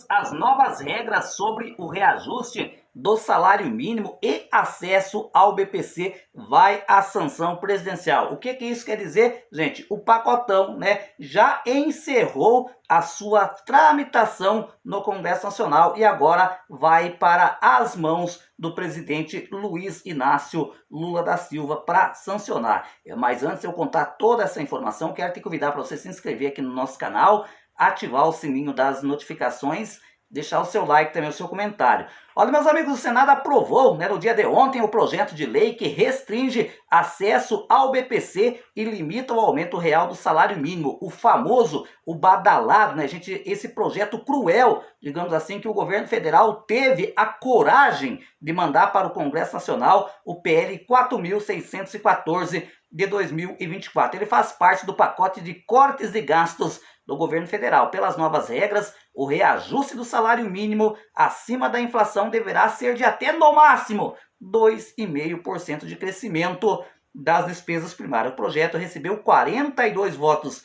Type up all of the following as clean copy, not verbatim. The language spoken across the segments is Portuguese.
as novas regras sobre o reajuste do salário mínimo e acesso ao BPC vai à sanção presidencial. O que isso quer dizer, gente? O pacotão, né, já encerrou a sua tramitação no Congresso Nacional e agora vai para as mãos do presidente Luiz Inácio Lula da Silva para sancionar. Mas antes de eu contar toda essa informação, quero te convidar para você se inscrever aqui no nosso canal, ativar o sininho das notificações, deixar o seu like também, o seu comentário. Olha, meus amigos, o Senado aprovou, né, no dia de ontem, o projeto de lei que restringe acesso ao BPC e limita o aumento real do salário mínimo, o famoso, o badalado, né, gente, esse projeto cruel, digamos assim, que o governo federal teve a coragem de mandar para o Congresso Nacional o PL 4.614 de 2024. Ele faz parte do pacote de cortes de gastos do governo federal. Pelas novas regras, o reajuste do salário mínimo acima da inflação deverá ser de até, no máximo, 2,5% de crescimento das despesas primárias. O projeto recebeu 42 votos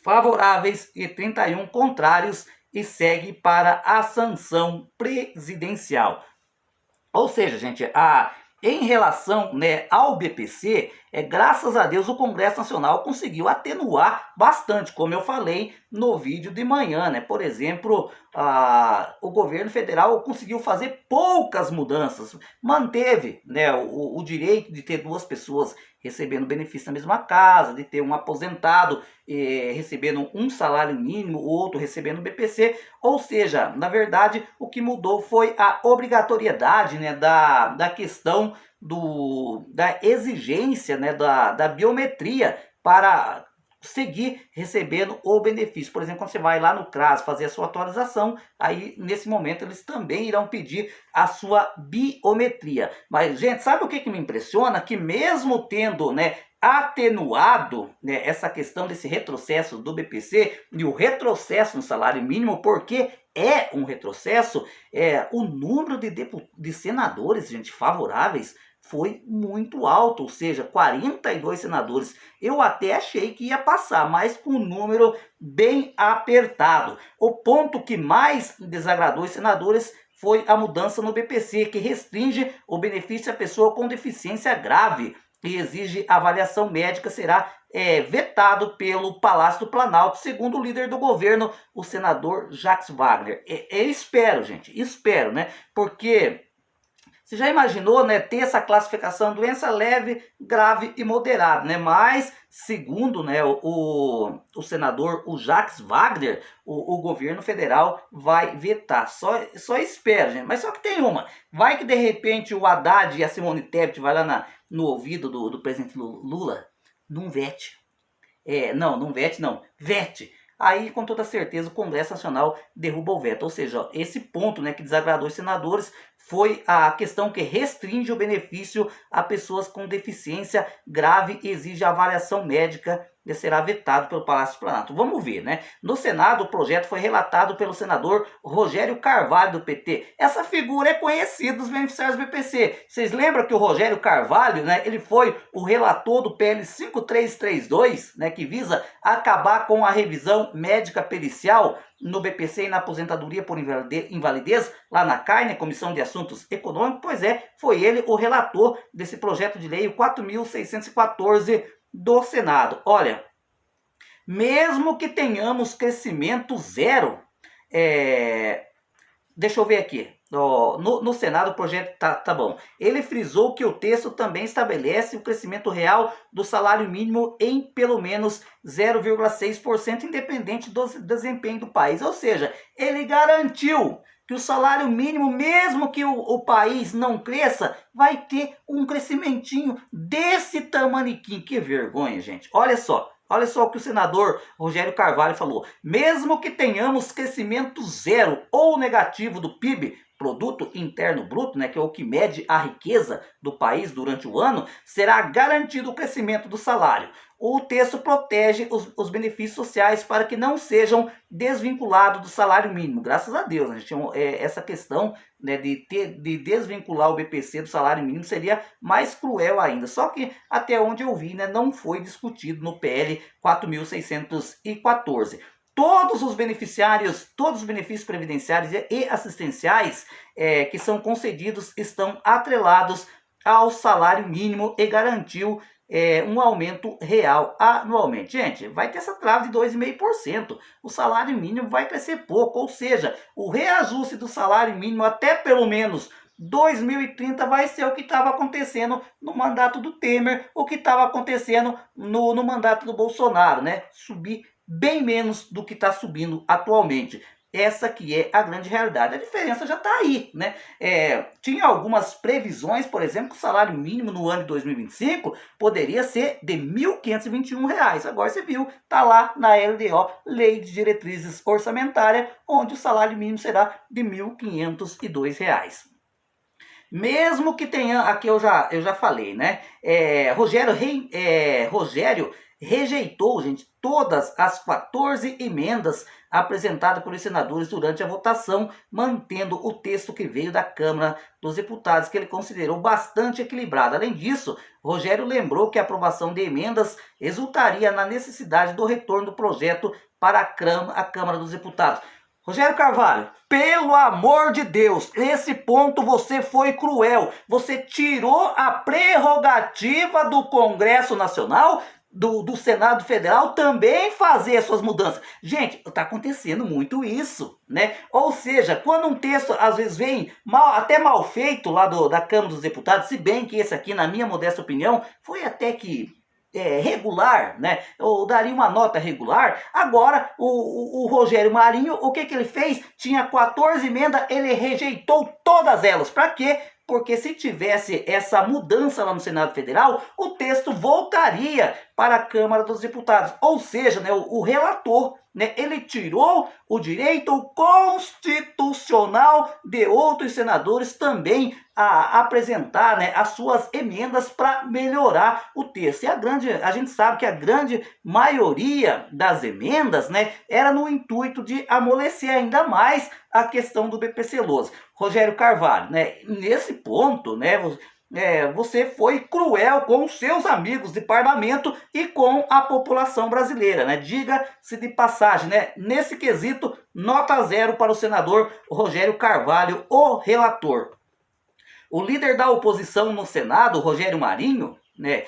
favoráveis e 31 contrários e segue para a sanção presidencial. Ou seja, gente, em relação, né, ao BPC, graças a Deus o Congresso Nacional conseguiu atenuar bastante, como eu falei no vídeo de manhã, né? Por exemplo, o governo federal conseguiu fazer poucas mudanças, manteve, né, o direito de ter duas pessoas recebendo benefício na mesma casa, de ter um aposentado recebendo um salário mínimo, o outro recebendo BPC, ou seja, na verdade, o que mudou foi a obrigatoriedade, né, da questão da exigência, né, da biometria para seguir recebendo o benefício. Por exemplo, quando você vai lá no CRAS fazer a sua atualização, aí nesse momento eles também irão pedir a sua biometria. Mas, gente, sabe o que me impressiona? Que mesmo tendo, né, atenuado, né, essa questão desse retrocesso do BPC e o retrocesso no salário mínimo, porque é um retrocesso, o número de senadores, gente, favoráveis foi muito alto, ou seja, 42 senadores. Eu até achei que ia passar, mas com um número bem apertado. O ponto que mais desagradou os senadores foi a mudança no BPC, que restringe o benefício à pessoa com deficiência grave e exige avaliação médica, será vetado pelo Palácio do Planalto, segundo o líder do governo, o senador Jacques Wagner. Espero, gente, espero, né? Porque você já imaginou, né, ter essa classificação doença leve, grave e moderada, né? Mas, segundo, né, o senador, o Jacques Wagner, o governo federal vai vetar. Só espero, gente. Mas só que tem uma. Vai que de repente o Haddad e a Simone Tebet vai lá no ouvido do presidente Lula, não vete. Não vete não, vete. Aí, com toda certeza, o Congresso Nacional derruba o veto. Ou seja, ó, esse ponto, né, que desagradou os senadores foi a questão que restringe o benefício a pessoas com deficiência grave e exige avaliação médica e será vetado pelo Palácio do Planalto. Vamos ver, né? No Senado, o projeto foi relatado pelo senador Rogério Carvalho, do PT. Essa figura é conhecida dos beneficiários do BPC. Vocês lembram que o Rogério Carvalho, né, ele foi o relator do PL 5332, né, que visa acabar com a revisão médica pericial no BPC e na aposentadoria por invalidez, lá na CAI, né, Comissão de Assuntos Econômicos. Pois foi ele o relator desse projeto de lei, o 4.614 do Senado. Olha, mesmo que tenhamos crescimento zero, deixa eu ver aqui, no Senado o projeto tá bom. Ele frisou que o texto também estabelece o crescimento real do salário mínimo em pelo menos 0,6%, independente do desempenho do país. Ou seja, ele garantiu que o salário mínimo, mesmo que o país não cresça, vai ter um crescimentinho desse tamaniquim. Que vergonha, gente. Olha só o que o senador Rogério Carvalho falou. Mesmo que tenhamos crescimento zero ou negativo do PIB, Produto Interno Bruto, né, que é o que mede a riqueza do país durante o ano, será garantido o crescimento do salário. O texto protege os benefícios sociais para que não sejam desvinculados do salário mínimo. Graças a Deus, a gente tinha essa questão, né, de desvincular o BPC do salário mínimo seria mais cruel ainda. Só que até onde eu vi, né, não foi discutido no PL 4.614. todos os beneficiários, todos os benefícios previdenciários e assistenciais que são concedidos estão atrelados ao salário mínimo e garantiu um aumento real anualmente. Gente, vai ter essa trava de 2,5%. O salário mínimo vai crescer pouco, ou seja, o reajuste do salário mínimo até pelo menos 2030 vai ser o que estava acontecendo no mandato do Temer, o que estava acontecendo no mandato do Bolsonaro, né? Subir bem menos do que está subindo atualmente. Essa que é a grande realidade. A diferença já está aí, né? Tinha algumas previsões, por exemplo, que o salário mínimo no ano de 2025 poderia ser de R$ 1.521. Agora você viu, está lá na LDO, Lei de Diretrizes Orçamentárias, onde o salário mínimo será de R$ 1.502. Mesmo que tenha, aqui eu já falei, né? Rogério rejeitou, gente, todas as 14 emendas apresentadas pelos senadores durante a votação, mantendo o texto que veio da Câmara dos Deputados, que ele considerou bastante equilibrado. Além disso, Rogério lembrou que a aprovação de emendas resultaria na necessidade do retorno do projeto para a Câmara dos Deputados. Rogério Carvalho, pelo amor de Deus, nesse ponto você foi cruel. Você tirou a prerrogativa do Congresso Nacional, do Senado Federal, também fazer as suas mudanças. Gente, está acontecendo muito isso, né? Ou seja, quando um texto às vezes vem até mal feito lá da Câmara dos Deputados, se bem que esse aqui, na minha modesta opinião, foi até que regular, né? Eu daria uma nota regular. Agora, o Rogério Marinho, o que ele fez? Tinha 14 emendas, ele rejeitou todas elas. Para quê? Porque se tivesse essa mudança lá no Senado Federal, o texto voltaria para a Câmara dos Deputados. Ou seja, né, o relator, né, ele tirou o direito constitucional de outros senadores também a apresentar, né, as suas emendas para melhorar o texto. E a gente sabe que a grande maioria das emendas, né, era no intuito de amolecer ainda mais a questão do BPC-Loas. Rogério Carvalho, né, nesse ponto, né, você foi cruel com os seus amigos de parlamento e com a população brasileira, né? Diga-se de passagem, né? Nesse quesito, nota 0 para o senador Rogério Carvalho, o relator. O líder da oposição no Senado, Rogério Marinho, né,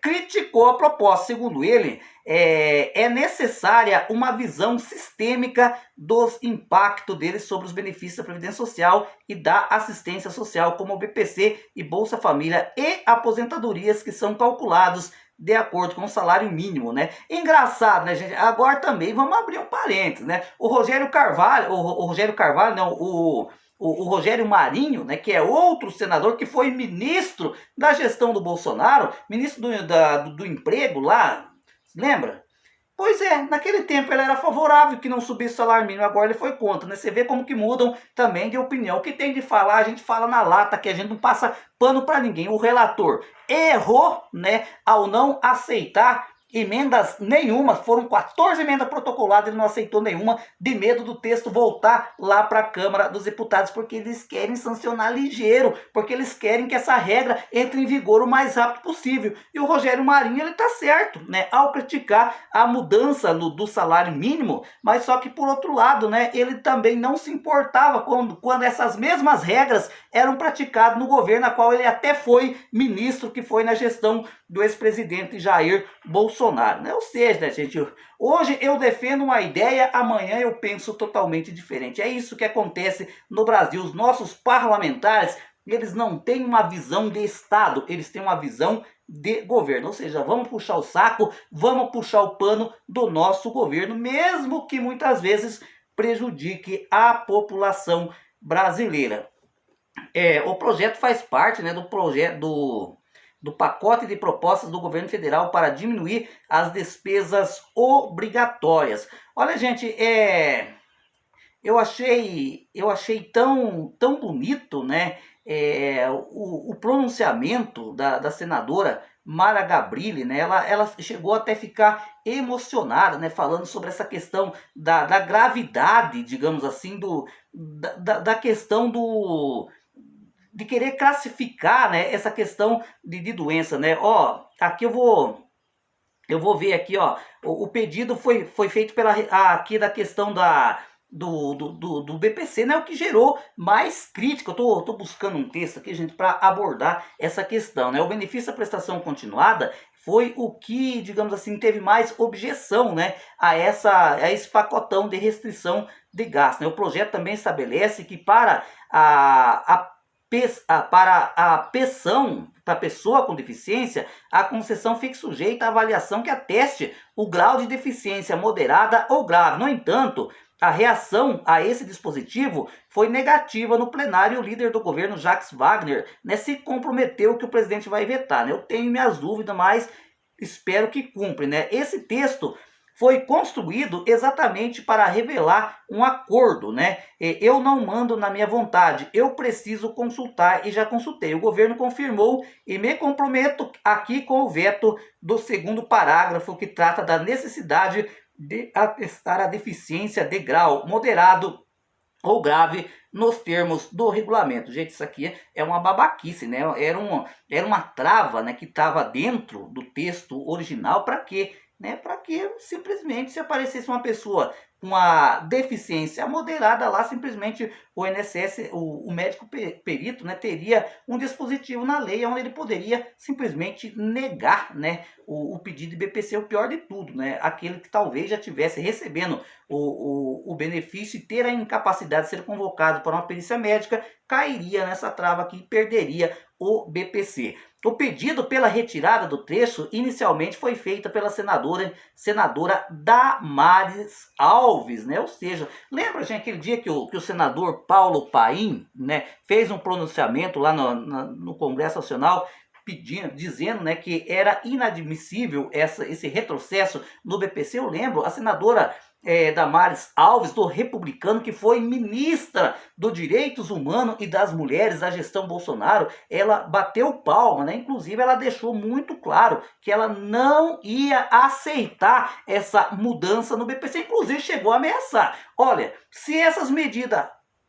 criticou a proposta. Segundo ele, é necessária uma visão sistêmica dos impactos deles sobre os benefícios da Previdência Social e da assistência social, como o BPC e Bolsa Família e aposentadorias que são calculados de acordo com o salário mínimo, né? Engraçado, né, gente? Agora também vamos abrir um parênteses, né? O Rogério Carvalho, o Rogério Marinho, né, que é outro senador que foi ministro da gestão do Bolsonaro, ministro do emprego lá, lembra? Pois é, naquele tempo ele era favorável que não subisse o salário mínimo, agora ele foi contra, né? Você vê como que mudam também de opinião. O que tem de falar, a gente fala na lata, que a gente não passa pano para ninguém. O relator errou, né, ao não aceitar emendas nenhuma, foram 14 emendas protocoladas, ele não aceitou nenhuma, de medo do texto voltar lá para a Câmara dos Deputados, porque eles querem sancionar ligeiro, porque eles querem que essa regra entre em vigor o mais rápido possível. E o Rogério Marinho, ele está certo, né, ao criticar a mudança do salário mínimo, mas só que por outro lado, né, ele também não se importava quando essas mesmas regras eram praticadas no governo, a qual ele até foi ministro, que foi na gestão do ex-presidente Jair Bolsonaro, né? Ou seja, né, gente, hoje eu defendo uma ideia, amanhã eu penso totalmente diferente. É isso que acontece no Brasil. Os nossos parlamentares, eles não têm uma visão de Estado, eles têm uma visão de governo. Ou seja, vamos puxar o saco, vamos puxar o pano do nosso governo, mesmo que muitas vezes prejudique a população brasileira. O projeto faz parte, né, do pacote de propostas do governo federal para diminuir as despesas obrigatórias. Olha, gente, eu achei tão bonito, né, o pronunciamento da senadora Mara Gabrilli, né, ela chegou até a ficar emocionada, né, falando sobre essa questão da gravidade, digamos assim, da questão de querer classificar, né, essa questão de doença, né? Ó, aqui eu vou Eu vou ver aqui, ó, o pedido foi feito aqui da questão do BPC, né, o que gerou mais crítica. Eu tô buscando um texto aqui, gente, para abordar essa questão, né? O benefício da prestação continuada foi o que, digamos assim, teve mais objeção, né, a esse pacotão de restrição de gasto, né? O projeto também estabelece que para para a pensão para pessoa com deficiência, a concessão fique sujeita à avaliação que ateste o grau de deficiência moderada ou grave. No entanto, a reação a esse dispositivo foi negativa no plenário. O líder do governo, Jacques Wagner, né, se comprometeu que o presidente vai vetar, né? Eu tenho minhas dúvidas, mas espero que cumpra, né? Esse texto foi construído exatamente para revelar um acordo, né? Eu não mando na minha vontade, eu preciso consultar e já consultei. O governo confirmou e me comprometo aqui com o veto do segundo parágrafo que trata da necessidade de atestar a deficiência de grau moderado ou grave nos termos do regulamento. Gente, isso aqui é uma babaquice, né? Era uma trava, né, que estava dentro do texto original. Para quê? Né? Para que simplesmente se aparecesse uma pessoa com uma deficiência moderada lá, simplesmente o INSS, o médico perito, né, teria um dispositivo na lei onde ele poderia simplesmente negar, né, o pedido de BPC. O pior de tudo, né, aquele que talvez já estivesse recebendo o benefício e ter a incapacidade de ser convocado para uma perícia médica, cairia nessa trava aqui e perderia o BPC. O pedido pela retirada do trecho inicialmente foi feita pela senadora Damares Alves, né? Ou seja, lembra, gente, aquele dia que o senador Paulo Paim, né, fez um pronunciamento lá no Congresso Nacional dizendo, né, que era inadmissível esse retrocesso no BPC? Eu lembro, a senadora Damares Alves, do Republicano, que foi ministra dos Direitos Humanos e das Mulheres da gestão Bolsonaro, ela bateu palma, né? Inclusive ela deixou muito claro que ela não ia aceitar essa mudança no BPC, inclusive chegou a ameaçar: olha, se essas medidas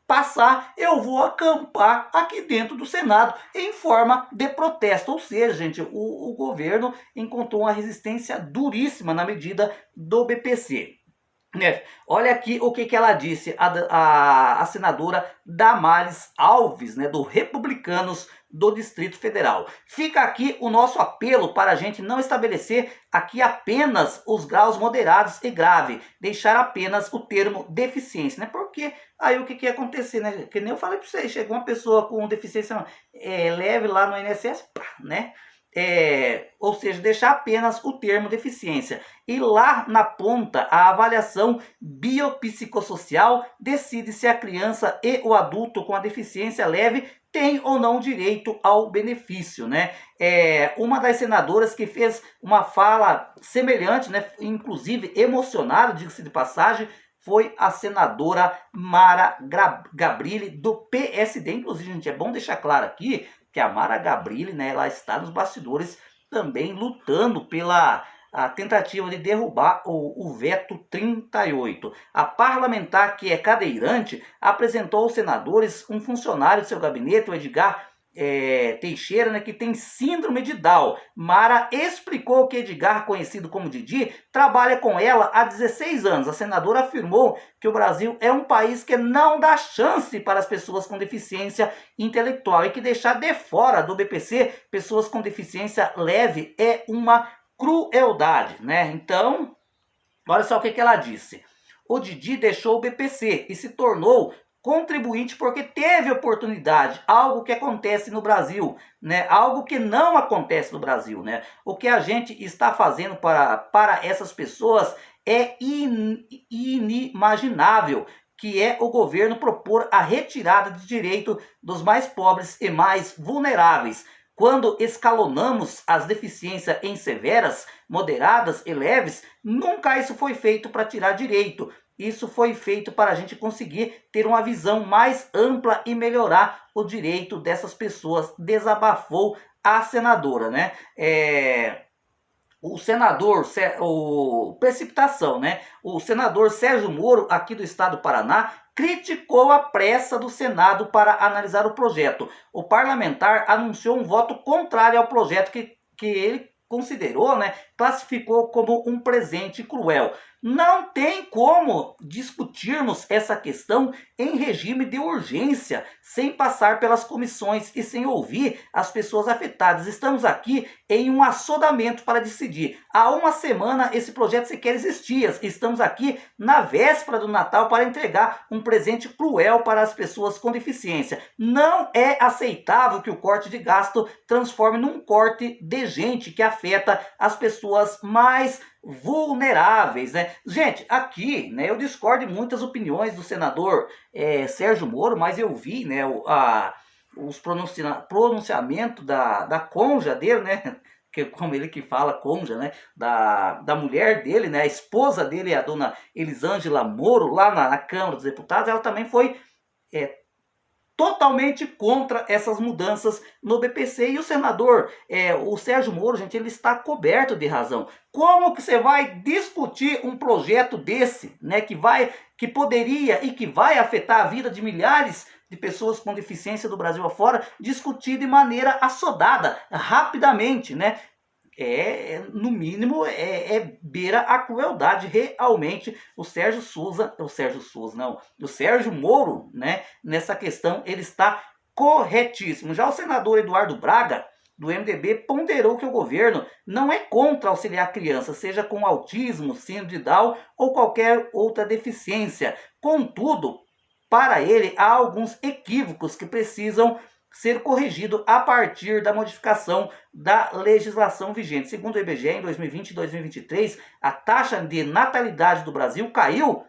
passar, eu vou acampar aqui dentro do Senado em forma de protesto. Ou seja, gente, o governo encontrou uma resistência duríssima na medida do BPC. Olha aqui o que ela disse, a senadora Damares Alves, né, do Republicanos do Distrito Federal. Fica aqui o nosso apelo para a gente não estabelecer aqui apenas os graus moderados e grave, deixar apenas o termo deficiência, né? Porque aí o que ia acontecer, né? Que nem eu falei para vocês, chegou uma pessoa com deficiência leve lá no INSS, pá, né? Ou seja, deixar apenas o termo deficiência. E lá na ponta, a avaliação biopsicossocial decide se a criança e o adulto com a deficiência leve tem ou não direito ao benefício, né? Uma das senadoras que fez uma fala semelhante, né, inclusive emocionada, diga-se de passagem, foi a senadora Mara Gabrilli, do PSD. Inclusive, gente, é bom deixar claro aqui que a Mara Gabrilli, né, ela está nos bastidores também lutando pela a tentativa de derrubar o veto 38. A parlamentar, que é cadeirante, apresentou aos senadores um funcionário de seu gabinete, o Edgar Teixeira, né, que tem síndrome de Down. Mara explicou que Edgar, conhecido como Didi, trabalha com ela há 16 anos. A senadora afirmou que o Brasil é um país que não dá chance para as pessoas com deficiência intelectual e que deixar de fora do BPC pessoas com deficiência leve é uma crueldade, né? Então, olha só o que ela disse. O Didi deixou o BPC e se tornou contribuinte porque teve oportunidade, algo que acontece no Brasil, né? Algo que não acontece no Brasil, né? O que a gente está fazendo para essas pessoas é inimaginável, que é o governo propor a retirada de direito dos mais pobres e mais vulneráveis. Quando escalonamos as deficiências em severas, moderadas e leves, nunca isso foi feito para tirar direito. Isso foi feito para a gente conseguir ter uma visão mais ampla e melhorar o direito dessas pessoas, desabafou a senadora, né? O senador, precipitação, né? O senador Sérgio Moro, aqui do estado do Paraná, criticou a pressa do Senado para analisar o projeto. O parlamentar anunciou um voto contrário ao projeto que ele considerou, né, classificou como um presente cruel. Não tem como discutirmos essa questão em regime de urgência, sem passar pelas comissões e sem ouvir as pessoas afetadas. Estamos aqui em um assodamento para decidir. Há uma semana esse projeto sequer existia. Estamos aqui na véspera do Natal para entregar um presente cruel para as pessoas com deficiência. Não é aceitável que o corte de gasto transforme num corte de gente que afeta as pessoas mais vulneráveis, né? Gente, aqui, né, eu discordo de muitas opiniões do senador Sérgio Moro, mas eu vi, né, os pronunciamentos da conja dele, né, que, como ele que fala conja, né, da mulher dele, né, a esposa dele, a dona Elisângela Moro, lá na Câmara dos Deputados. Ela também foi totalmente contra essas mudanças no BPC. E o senador, o Sérgio Moro, gente, ele está coberto de razão. Como que você vai discutir um projeto desse, né, que poderia e que vai afetar a vida de milhares de pessoas com deficiência do Brasil afora, discutir de maneira assodada, rapidamente, né? No mínimo, beira a crueldade. Realmente, o Sérgio Moro, né, nessa questão, ele está corretíssimo. Já o senador Eduardo Braga, do MDB, ponderou que o governo não é contra auxiliar crianças, seja com autismo, síndrome de Down ou qualquer outra deficiência. Contudo, para ele, há alguns equívocos que precisam ser corrigido a partir da modificação da legislação vigente. Segundo o IBGE, em 2020 e 2023, a taxa de natalidade do Brasil caiu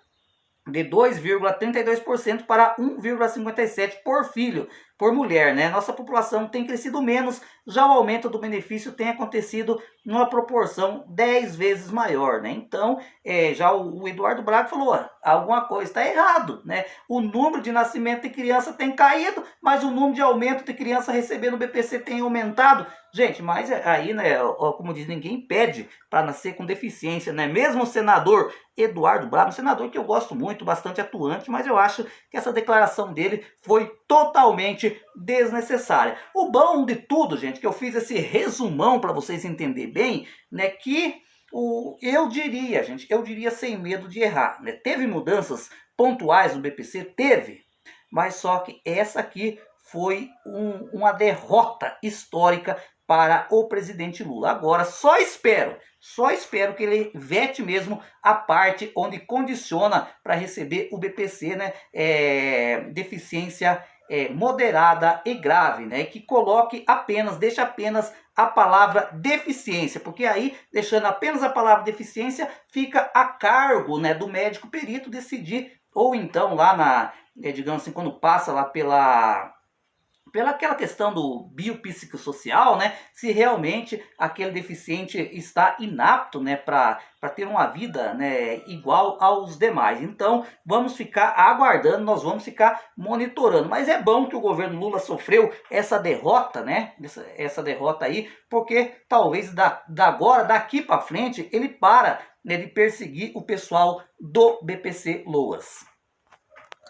de 2,32% para 1,57% por filho, por mulher, né? Nossa população tem crescido menos, já o aumento do benefício tem acontecido numa proporção 10 vezes maior, né? Então, já o Eduardo Braga falou, alguma coisa está errado, né? O número de nascimento de criança tem caído, mas o número de aumento de criança recebendo o BPC tem aumentado. Gente, mas aí, né, como diz, ninguém pede para nascer com deficiência, né? Mesmo o senador Eduardo Braga, um senador que eu gosto muito, bastante atuante, mas eu acho que essa declaração dele foi totalmente desnecessária. O bom de tudo, gente, que eu fiz esse resumão para vocês entenderem bem, né, que eu diria sem medo de errar, né? Teve mudanças pontuais no BPC? Teve, mas só que essa aqui foi uma derrota histórica para o presidente Lula. Agora, só espero que ele vete mesmo a parte onde condiciona para receber o BPC, né, deficiência moderada e grave, né, que deixe apenas a palavra deficiência, porque aí, deixando apenas a palavra deficiência, fica a cargo, né, do médico perito decidir, ou então lá digamos assim, quando passa lá pela aquela questão do biopsicossocial, né, se realmente aquele deficiente está inapto, né, para ter uma vida, né, igual aos demais. Então, vamos ficar aguardando, nós vamos ficar monitorando. Mas é bom que o governo Lula sofreu essa derrota, né, essa derrota aí, porque talvez daqui para frente, ele para, né, de perseguir o pessoal do BPC Loas.